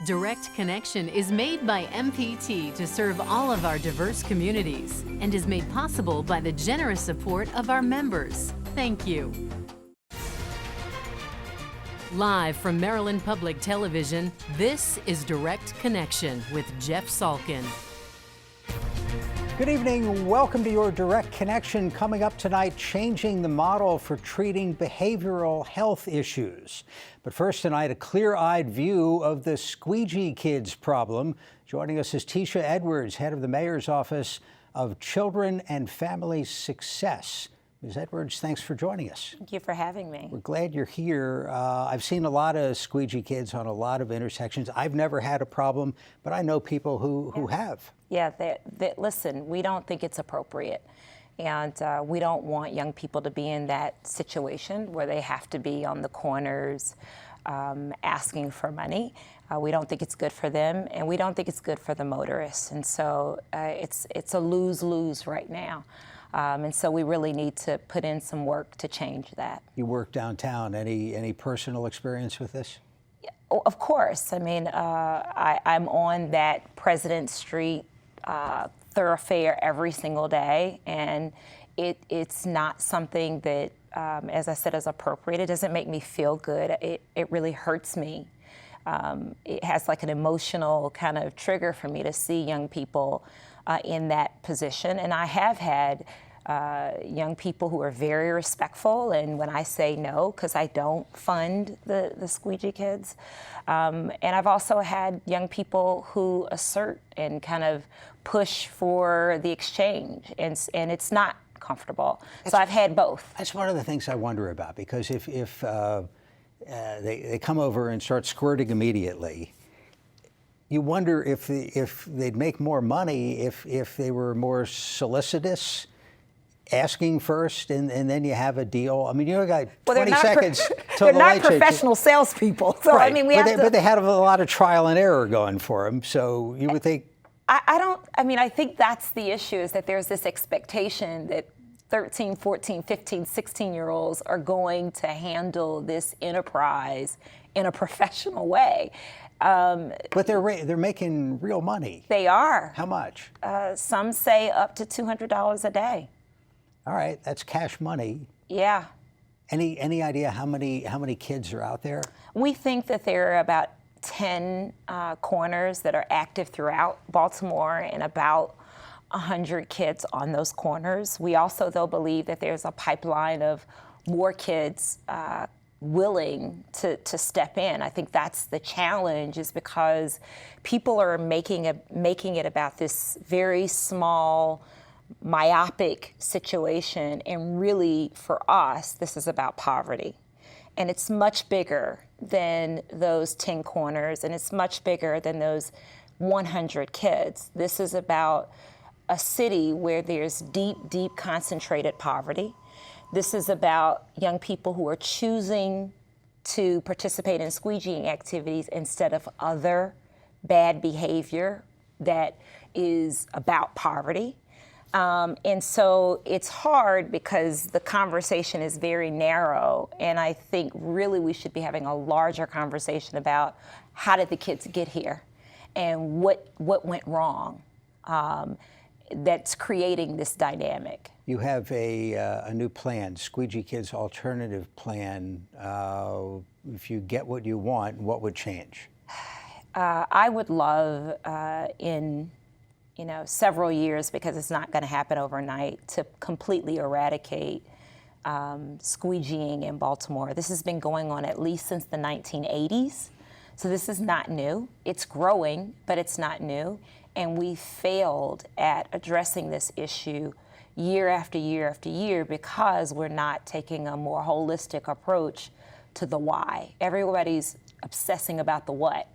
Direct Connection is made by MPT to serve all of our diverse communities and is made possible by the generous support of our members. Thank you. Live from Maryland Public Television, this is Direct Connection with Jeff Salkin. Good evening. Welcome to your Direct Connection. Coming up tonight, changing the model for treating behavioral health issues. But first tonight, a clear-eyed view of the squeegee kids problem. Joining us is Tisha Edwards, head of the Mayor's Office of Children and Family Success. Ms. Edwards, thanks for joining us. Thank you for having me. We're glad you're here. I've seen a lot of squeegee kids on a lot of intersections. I've never had a problem, but I know people who have. Yeah, listen, we don't think it's appropriate. And we don't want young people to be in that situation where they have to be on the corners asking for money. We don't think it's good for them, and we don't think it's good for the motorists. And so it's a lose-lose right now. And so we really need to put in some work to change that. You work downtown. Any personal experience with this? Of course. I mean, I'm on that President Street thoroughfare every single day, and it's not something that, as I said, is appropriate. It doesn't make me feel good. It really hurts me. It has like an emotional kind of trigger for me to see young people in that position. And I have had young people who are very respectful, and when I say no, because I don't fund the squeegee kids. And I've also had young people who assert and kind of push for the exchange, and it's not comfortable. So I've had both. That's one of the things I wonder about, because if they come over and start squirting immediately, you wonder if they'd make more money if they were more solicitous, asking first, and then you have a deal. I mean, you got 20 seconds till the light changes. They're not professional salespeople. So right. I mean, but they had a lot of trial and error going for them. So you would think. I think that's the issue, is that there's this expectation that 13, 14, 15, 16-year-olds are going to handle this enterprise in a professional way. But they're making real money. They are. How much? Some say up to $200 a day. All right, that's cash money. Yeah. Any idea how many kids are out there? We think that there are about 10 corners that are active throughout Baltimore, and about 100 kids on those corners. We also, though, believe that there's a pipeline of more kids willing to step in. I think that's the challenge, is because people are making it about this very small, myopic situation, and really, for us, this is about poverty. And it's much bigger than those 10 corners, and it's much bigger than those 100 kids. This is about a city where there's deep, deep concentrated poverty. This is about young people who are choosing to participate in squeegeeing activities instead of other bad behavior that is about poverty. And so it's hard because the conversation is very narrow, and I think really we should be having a larger conversation about how did the kids get here and what went wrong that's creating this dynamic. You have a new plan, Squeegee Kids Alternative Plan. If you get what you want, what would change? I would love in several years, because it's not going to happen overnight, to completely eradicate squeegeeing in Baltimore. This has been going on at least since the 1980s. So this is not new. It's growing, but it's not new. And we failed at addressing this issue year after year after year because we're not taking a more holistic approach to the why. Everybody's obsessing about the what,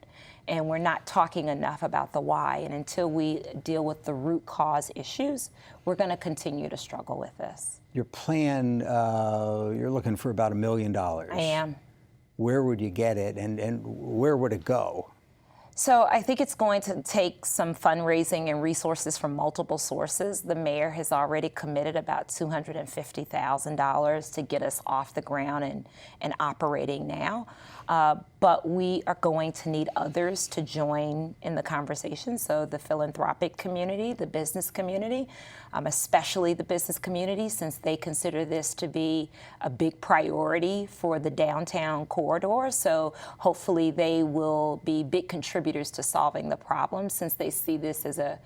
and we're not talking enough about the why. And until we deal with the root cause issues, we're going to continue to struggle with this. Your plan, you're looking for about $1 million. I am. Where would you get it, and where would it go? So I think it's going to take some fundraising and resources from multiple sources. The mayor has already committed about $250,000 to get us off the ground and operating now. But we are going to need others to join in the conversation. So the philanthropic community, the business community, especially the business community, since they consider this to be a big priority for the downtown corridor. So hopefully they will be big contributors to solving the problem, since they see this as a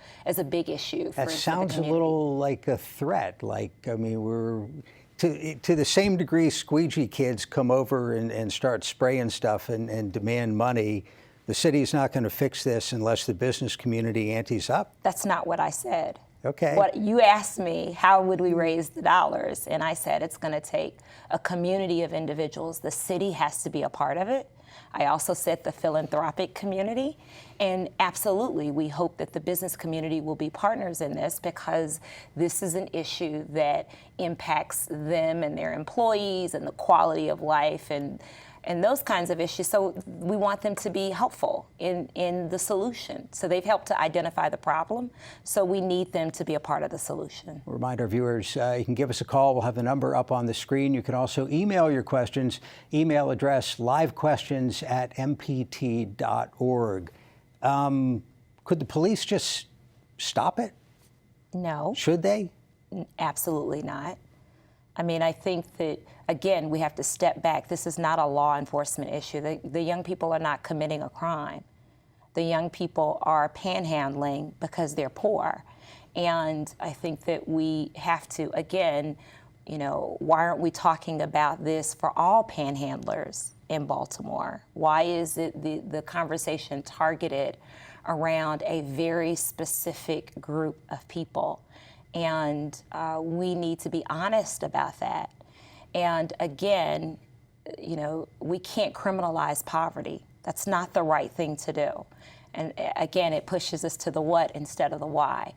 big issue for the community. That sounds a little like a threat. We're to the same degree squeegee kids come over and start spraying stuff and demand money. The city's not going to fix this unless the business community antes up. That's not what I said. Okay. What you asked me, how would we raise the dollars? And I said it's going to take a community of individuals. The city has to be a part of it. I also said the philanthropic community. And absolutely, we hope that the business community will be partners in this, because this is an issue that impacts them and their employees and the quality of life and those kinds of issues. So we want them to be helpful in the solution. So they've helped to identify the problem. So we need them to be a part of the solution. Remind our viewers, you can give us a call. We'll have the number up on the screen. You can also email your questions. Email address livequestions@mpt.org. Could the police just stop it? No. Should they? Absolutely not. I think that, again, we have to step back. This is not a law enforcement issue. The young people are not committing a crime. The young people are panhandling because they're poor. And I think that we have to, again, why aren't we talking about this for all panhandlers in Baltimore? Why is it the conversation targeted around a very specific group of people? And we need to be honest about that. And again, we can't criminalize poverty. That's not the right thing to do. And again, it pushes us to the what instead of the why.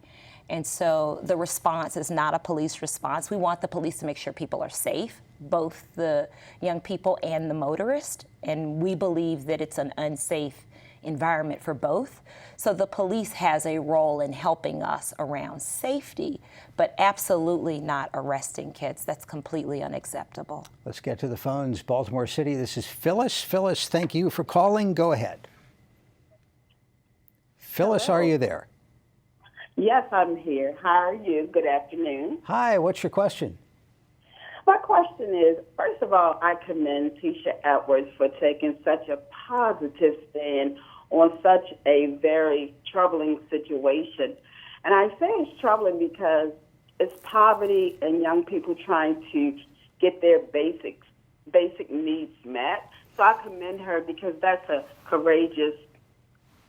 And so the response is not a police response. We want the police to make sure people are safe, both the young people and the motorist. And we believe that it's an unsafe environment for both. So the police has a role in helping us around safety, but absolutely not arresting kids. That's completely unacceptable. Let's get to the phones. Baltimore City, this is Phyllis. Phyllis, thank you for calling. Go ahead. Phyllis, Hello. Are you there? Yes, I'm here. How are you? Good afternoon. Hi, what's your question? My question is, first of all, I commend Tisha Edwards for taking such a positive stand on such a very troubling situation. And I say it's troubling because it's poverty and young people trying to get their basic needs met. So I commend her because that's a courageous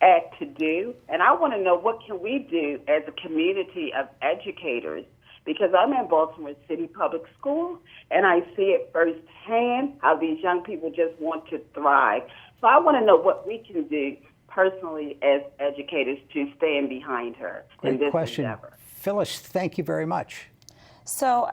act to do. And I want to know, what can we do as a community of educators? Because I'm in Baltimore City Public School, and I see it firsthand how these young people just want to thrive. So I want to know what we can do personally as educators to stand behind her in this question. endeavor. Phyllis, thank you very much. So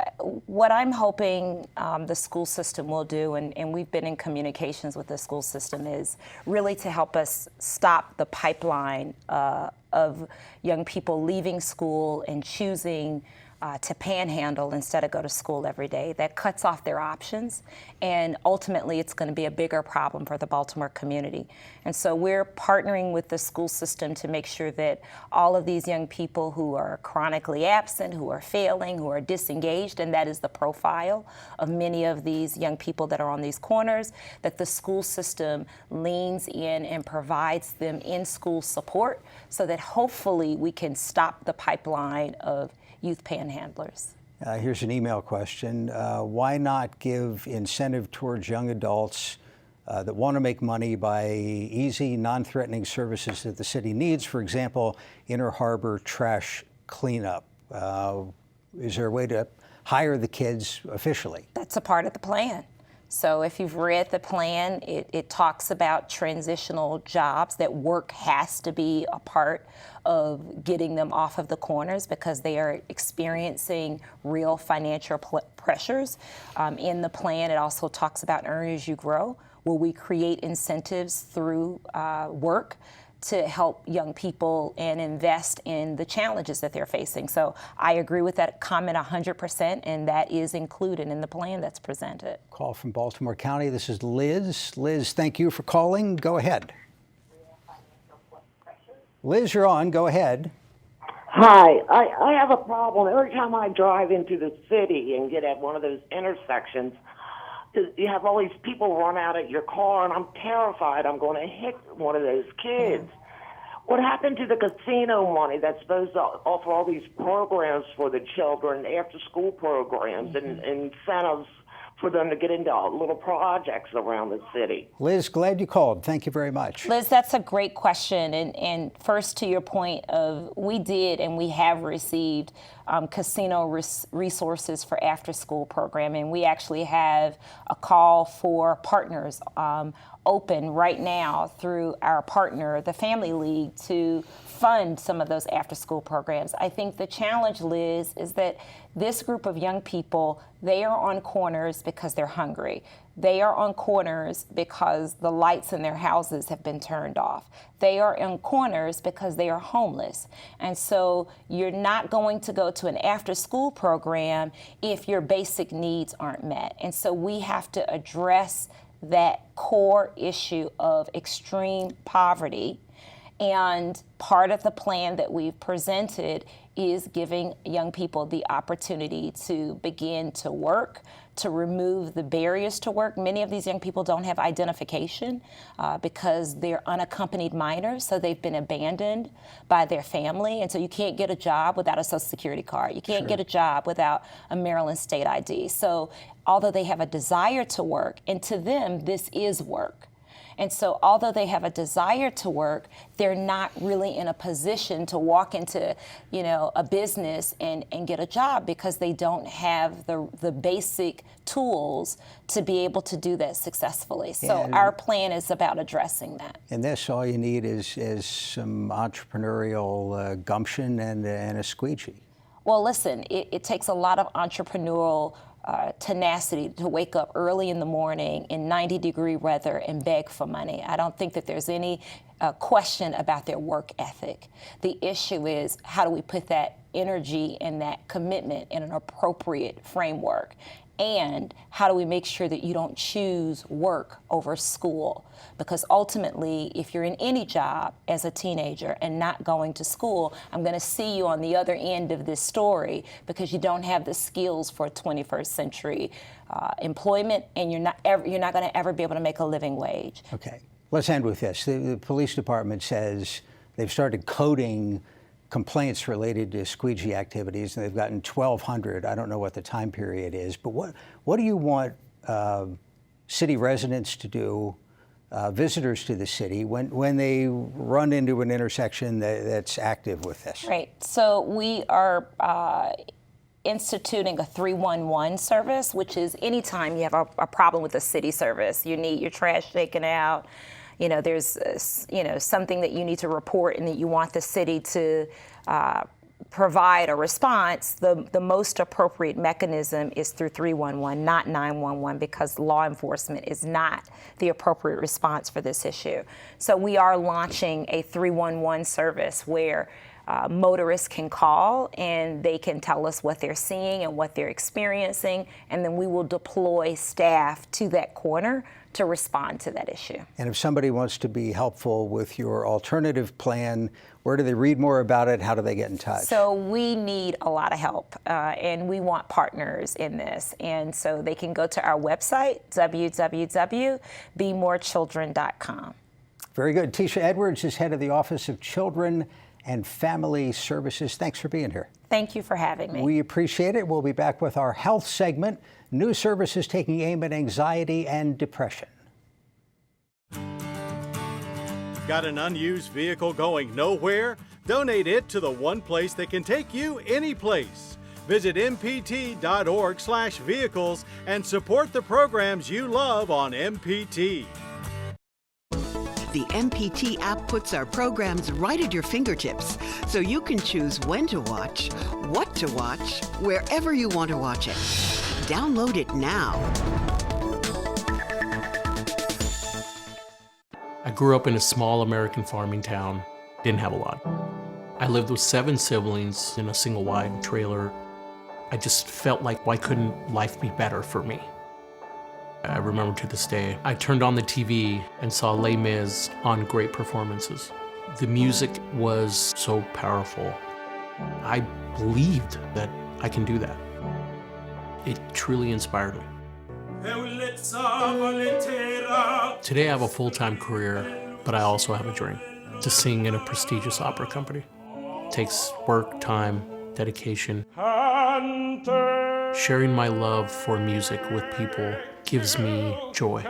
what I'm hoping the school system will do, and we've been in communications with the school system, is really to help us stop the pipeline of young people leaving school and choosing to panhandle instead of go to school every day. That cuts off their options, and ultimately it's going to be a bigger problem for the Baltimore community. And so we're partnering with the school system to make sure that all of these young people who are chronically absent, who are failing, who are disengaged, and that is the profile of many of these young people that are on these corners, that the school system leans in and provides them in-school support so that hopefully we can stop the pipeline of youth panhandlers. Here's an email question. Why not give incentive towards young adults that want to make money by easy, non-threatening services that the city needs? For example, Inner Harbor trash cleanup. Is there a way to hire the kids officially? That's a part of the plan. So if you've read the plan, it talks about transitional jobs, that work has to be a part of getting them off of the corners because they are experiencing real financial pressures. In the plan, it also talks about Earn as You Grow, where we create incentives through work to help young people and invest in the challenges that they're facing. So I agree with that comment 100%, and that is included in the plan that's presented. Call from Baltimore County. This is Liz. Liz, thank you for calling. Go ahead. Liz, you're on. Go ahead. Hi, I have a problem. Every time I drive into the city and get at one of those intersections, you have all these people run out at your car, and I'm terrified I'm going to hit one of those kids. What happened to the casino money that's supposed to offer all these programs for the children, after-school programs and incentives for them to get into little projects around the city? Liz, glad you called. Thank you very much. Liz, that's a great question. And first, to your point of, we did and we have received casino resources for after-school programming. We actually have a call for partners open right now through our partner, the Family League, to fund some of those after-school programs. I think the challenge, Liz, is that this group of young people, they are on corners because they're hungry. They are on corners because the lights in their houses have been turned off. They are in corners because they are homeless. And so you're not going to go to an after-school program if your basic needs aren't met. And so we have to address that core issue of extreme poverty. And part of the plan that we've presented is giving young people the opportunity to begin to work, to remove the barriers to work. Many of these young people don't have identification because they're unaccompanied minors, so they've been abandoned by their family. And so you can't get a job without a Social Security card. You can't get a job without a Maryland state ID. So although they have a desire to work, and to them, this is work. And so although they have a desire to work, they're not really in a position to walk into, a business and get a job because they don't have the basic tools to be able to do that successfully. So our plan is about addressing that. And this, all you need is some entrepreneurial gumption and a squeegee. Well, listen, it takes a lot of entrepreneurial tenacity to wake up early in the morning in 90-degree weather and beg for money. I don't think that there's any question about their work ethic. The issue is, how do we put that energy and that commitment in an appropriate framework? And how do we make sure that you don't choose work over school? Because ultimately, if you're in any job as a teenager and not going to school, I'm going to see you on the other end of this story because you don't have the skills for 21st century employment, and you're not going to ever be able to make a living wage. Okay, let's end with this. The police department says they've started coding complaints related to squeegee activities, and they've gotten 1,200. I don't know what the time period is, but what do you want city residents to do, visitors to the city, when they run into an intersection that's active with this? Right. So we are instituting a 311 service, which is anytime you have a problem with a city service, you need your trash taken out, there's something that you need to report and that you want the city to provide a response, the most appropriate mechanism is through 311, not 911, because law enforcement is not the appropriate response for this issue. So we are launching a 311 service where motorists can call and they can tell us what they're seeing and what they're experiencing, and then we will deploy staff to that corner to respond to that issue. And if somebody wants to be helpful with your alternative plan, where do they read more about it? How do they get in touch? So we need a lot of help, and we want partners in this. And so they can go to our website, www.BeMoreChildren.com. Very good. Tisha Edwards is head of the Office of Children and Family Services. Thanks for being here. Thank you for having me. We appreciate it. We'll be back with our health segment, new services taking aim at anxiety and depression. Got an unused vehicle going nowhere? Donate it to the one place that can take you any place. Visit mpt.org/vehicles and support the programs you love on MPT. The MPT app puts our programs right at your fingertips, so you can choose when to watch, what to watch, wherever you want to watch it. Download it now. A grew up in a small American farming town, didn't have a lot. I lived with 7 siblings in a single wide trailer. I just felt like, why couldn't life be better for me? I remember to this day, I turned on the TV and saw Les Mis on great performances. The music was so powerful. I believed that I can do that. It truly inspired me. Today I have a full-time career, but I also have a dream, to sing in a prestigious opera company. It takes work, time, dedication. Sharing my love for music with people gives me joy.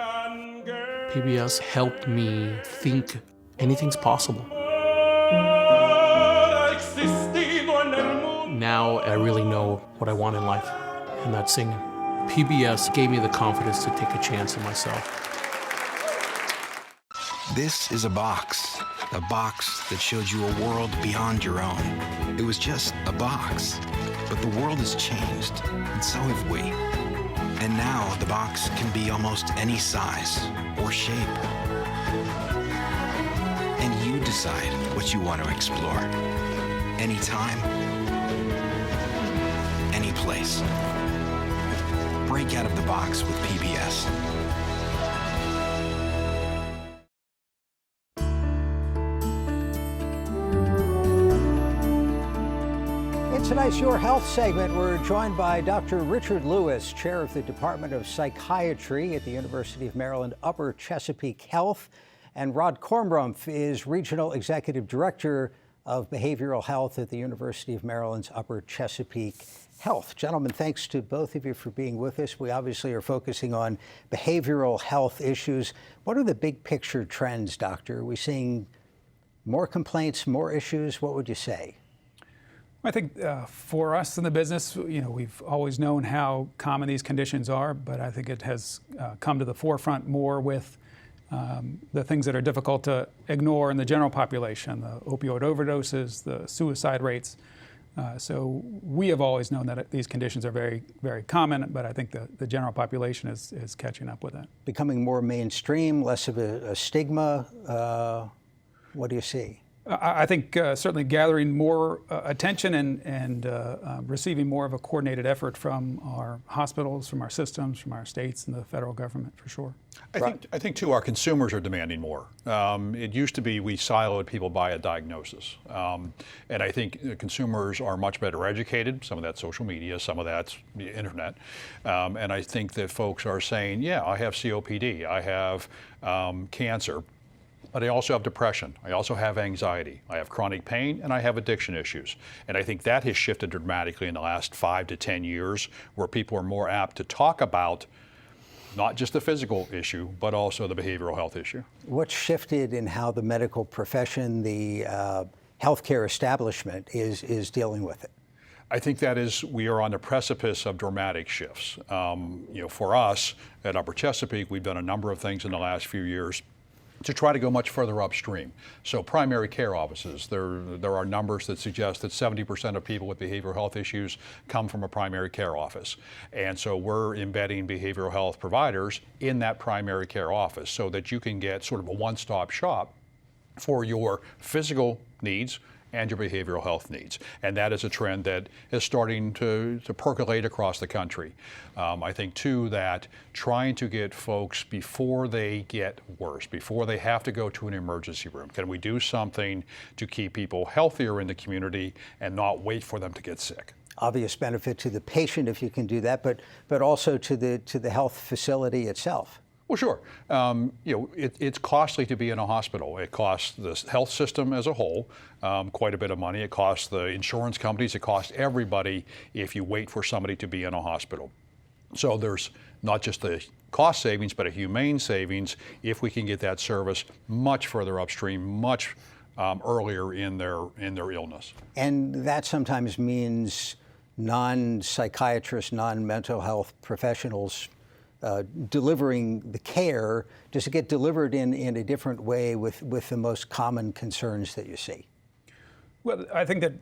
PBS helped me think anything's possible. Now I really know what I want in life, and that's singing. PBS gave me the confidence to take a chance in myself. This is a box that showed you a world beyond your own. It was just a box, but the world has changed, and so have we. And now the box can be almost any size or shape. And you decide what you want to explore. Anytime, any place. Break out of the box with PBS. In tonight's Your Health segment, we're joined by Dr. Richard Lewis, chair of the Department of Psychiatry at the University of Maryland Upper Chesapeake Health, and Rod Kornbrumpf is regional executive director of behavioral health at the University of Maryland's Upper Chesapeake Health. Gentlemen, thanks to both of you for being with us. We obviously are focusing on behavioral health issues. What are the big picture trends, Doctor? Are we seeing more complaints, more issues? What would you say? I think for us in the business, we've always known how common these conditions are, but I think it has come to the forefront more with the things that are difficult to ignore in the general population, the opioid overdoses, the suicide rates. So we have always known that these conditions are very, very common, but I think the general population is catching up with that. Becoming more mainstream, less of a stigma. What do you see? I think certainly gathering more attention and receiving more of a coordinated effort from our hospitals, from our systems, from our states and the federal government, for sure. I think too, our consumers are demanding more. It used to be we siloed people by a diagnosis. And I think consumers are much better educated. Some of that's social media, some of that's the internet. And I think that folks are saying, yeah, I have COPD, I have cancer, but I also have depression, I also have anxiety, I have chronic pain, and I have addiction issues. And I think that has shifted dramatically in the last 5 to 10 years, where people are more apt to talk about not just the physical issue, but also the behavioral health issue. What shifted in how the medical profession, the healthcare establishment is dealing with it? I think that is, we are on the precipice of dramatic shifts. For us at Upper Chesapeake, we've done a number of things in the last few years to try to go much further upstream. So primary care offices, there are numbers that suggest that 70% of people with behavioral health issues come from a primary care office. And so we're embedding behavioral health providers in that primary care office so that you can get sort of a one-stop shop for your physical needs and your behavioral health needs. And that is a trend that is starting to percolate across the country. I think too that trying to get folks before they get worse, before they have to go to an emergency room, can we do something to keep people healthier in the community and not wait for them to get sick? Obvious benefit to the patient if you can do that, but also to the health facility itself. Well, sure. It's costly to be in a hospital. It costs the health system as a whole quite a bit of money. It costs the insurance companies. It costs everybody if you wait for somebody to be in a hospital. So there's not just the cost savings, but a humane savings if we can get that service much further upstream, much earlier in their illness. And that sometimes means non-psychiatrists, non-mental health professionals delivering the care. Does it get delivered in a different way with the most common concerns that you see? Well, I think that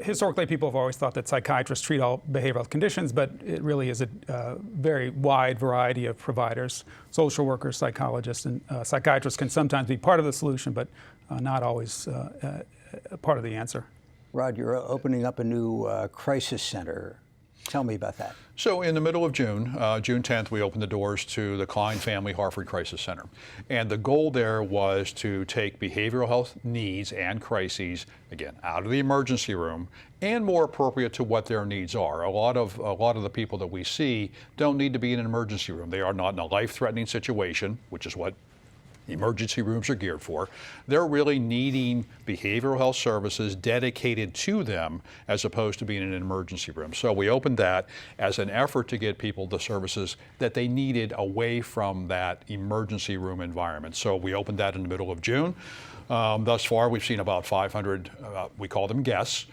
historically people have always thought that psychiatrists treat all behavioral health conditions, but it really is a very wide variety of providers. Social workers, psychologists, and psychiatrists can sometimes be part of the solution, but not always part of the answer. Rod, you're opening up a new crisis center. Tell me about that. So in the middle of June, June 10th, we opened the doors to the Klein Family Harford Crisis Center. And the goal there was to take behavioral health needs and crises, again, out of the emergency room and more appropriate to what their needs are. A lot of the people that we see don't need to be in an emergency room. They are not in a life-threatening situation, which is what emergency rooms are geared for. They're really needing behavioral health services dedicated to them as opposed to being in an emergency room. So we opened that as an effort to get people the services that they needed away from that emergency room environment. So we opened that in the middle of June. Thus far, we've seen about 500, we call them guests,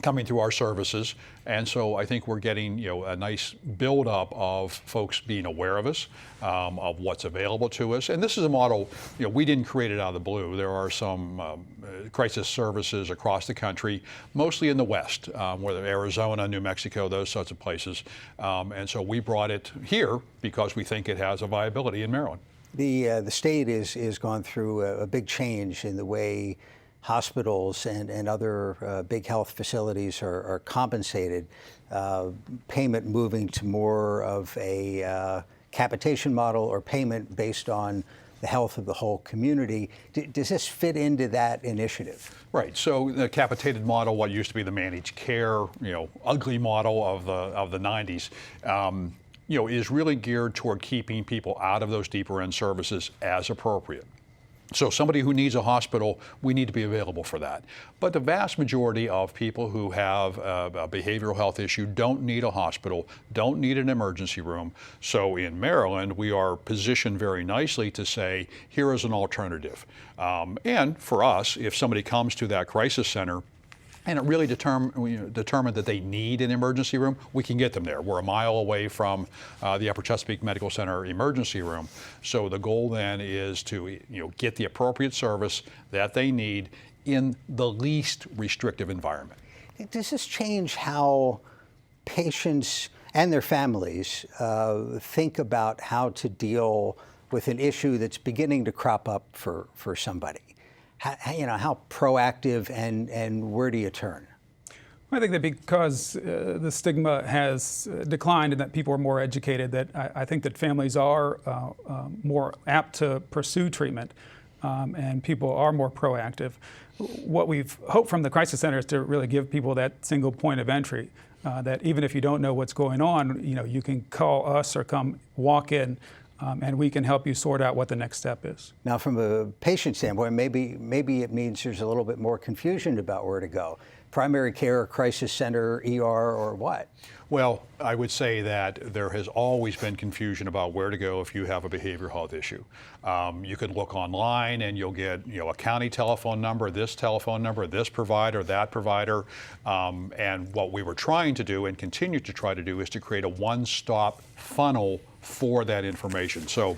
coming through our services. And so I think we're getting a nice buildup of folks being aware of us, of what's available to us. And this is a model, we didn't create it out of the blue. There are some crisis services across the country, mostly in the West, whether Arizona, New Mexico, those sorts of places. And so we brought it here because we think it has a viability in Maryland. The state is gone through a big change in the way hospitals and other big health facilities are compensated, payment moving to more of a capitation model or payment based on the health of the whole community. Does this fit into that initiative? Right. So the capitated model, what used to be the managed care, ugly model of the 90s, is really geared toward keeping people out of those deeper end services as appropriate. So somebody who needs a hospital, we need to be available for that. But the vast majority of people who have a behavioral health issue don't need a hospital, don't need an emergency room. So in Maryland, we are positioned very nicely to say, here is an alternative. And for us, if somebody comes to that crisis center, and it really determined that they need an emergency room, we can get them there. We're a mile away from the Upper Chesapeake Medical Center emergency room. So the goal then is to get the appropriate service that they need in the least restrictive environment. Does this change how patients and their families think about how to deal with an issue that's beginning to crop up for somebody? How proactive and where do you turn? I think that because the stigma has declined and that people are more educated, that I think that families are more apt to pursue treatment and people are more proactive. What we've hoped from the Crisis Center is to really give people that single point of entry, that even if you don't know what's going on, you can call us or come walk in. And we can help you sort out what the next step is. Now, from a patient standpoint, maybe it means there's a little bit more confusion about where to go. Primary care, crisis center, ER, or what? Well, I would say that there has always been confusion about where to go if you have a behavioral health issue. You can look online and you'll get a county telephone number, this provider, that provider. And what we were trying to do and continue to try to do is to create a one-stop funnel for that information. So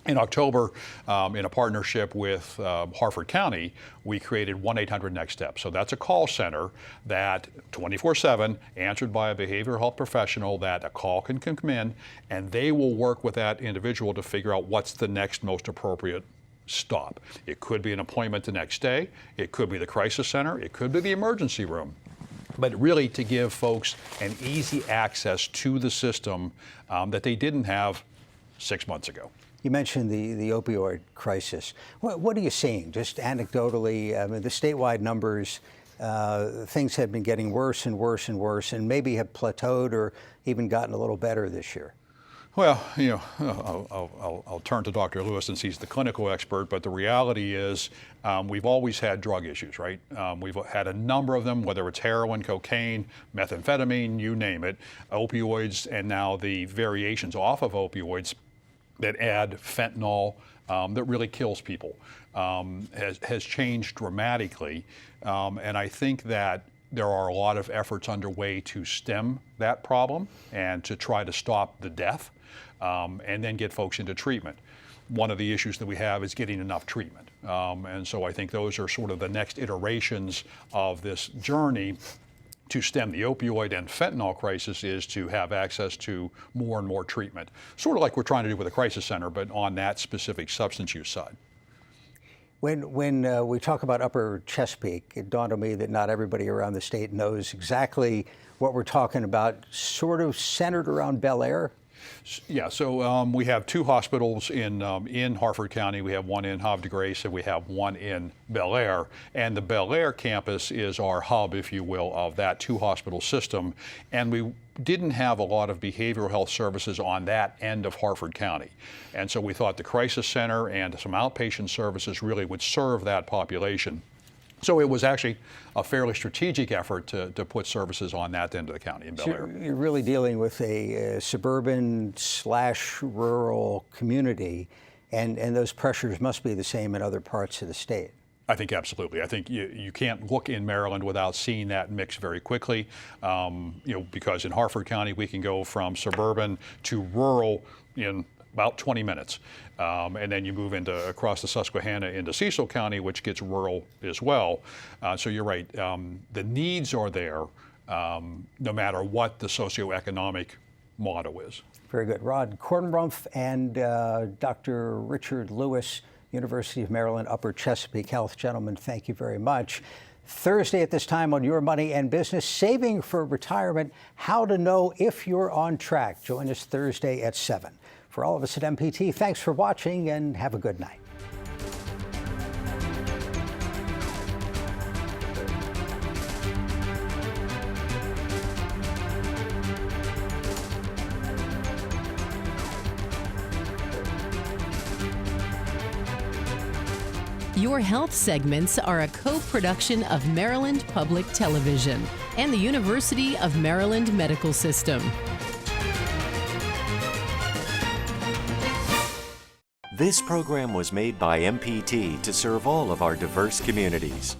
in October, in a partnership with Harford County, we created 1-800-NEXT-STEP. So that's a call center that 24/7 answered by a behavioral health professional that a call can come in and they will work with that individual to figure out what's the next most appropriate stop. It could be an appointment the next day. It could be the crisis center. It could be the emergency room. But really to give folks an easy access to the system that they didn't have 6 months ago. You mentioned the opioid crisis. What are you seeing, just anecdotally? I mean, the statewide numbers, things have been getting worse and worse and worse, and maybe have plateaued or even gotten a little better this year. Well, I'll turn to Dr. Lewis since he's the clinical expert, but the reality is we've always had drug issues, right? We've had a number of them, whether it's heroin, cocaine, methamphetamine, you name it, opioids, and now the variations off of opioids that add fentanyl that really kills people has changed dramatically. And I think that there are a lot of efforts underway to stem that problem and to try to stop the death and then get folks into treatment. one of the issues that we have is getting enough treatment. And so I think those are sort of the next iterations of this journey to stem the opioid and fentanyl crisis, is to have access to more and more treatment. Sort of like we're trying to do with a crisis center, but on that specific substance use side. When we talk about Upper Chesapeake, it dawned on me that not everybody around the state knows exactly what we're talking about, sort of centered around Bel Air. Yeah, so we have 2 hospitals in Harford County. We have one in Havre de Grace and we have one in Bel Air. And the Bel Air campus is our hub, if you will, of that 2-hospital system. And we didn't have a lot of behavioral health services on that end of Harford County. And so we thought the crisis center and some outpatient services really would serve that population. So it was actually a fairly strategic effort to put services on that end of the county in Bel Air. You're really dealing with a suburban/rural community, and those pressures must be the same in other parts of the state. I think absolutely. I think you can't look in Maryland without seeing that mix very quickly. Because in Harford County we can go from suburban to rural in about 20 minutes. And then you move across the Susquehanna into Cecil County, which gets rural as well. So you're right, the needs are there no matter what the socioeconomic motto is. Very good. Rod Kornrumpf and Dr. Richard Lewis, University of Maryland, Upper Chesapeake Health. Gentlemen, thank you very much. Thursday at this time on Your Money and Business, saving for retirement, how to know if you're on track. Join us Thursday at 7. For all of us at MPT, thanks for watching and have a good night. Your health segments are a co-production of Maryland Public Television and the University of Maryland Medical System. This program was made by MPT to serve all of our diverse communities.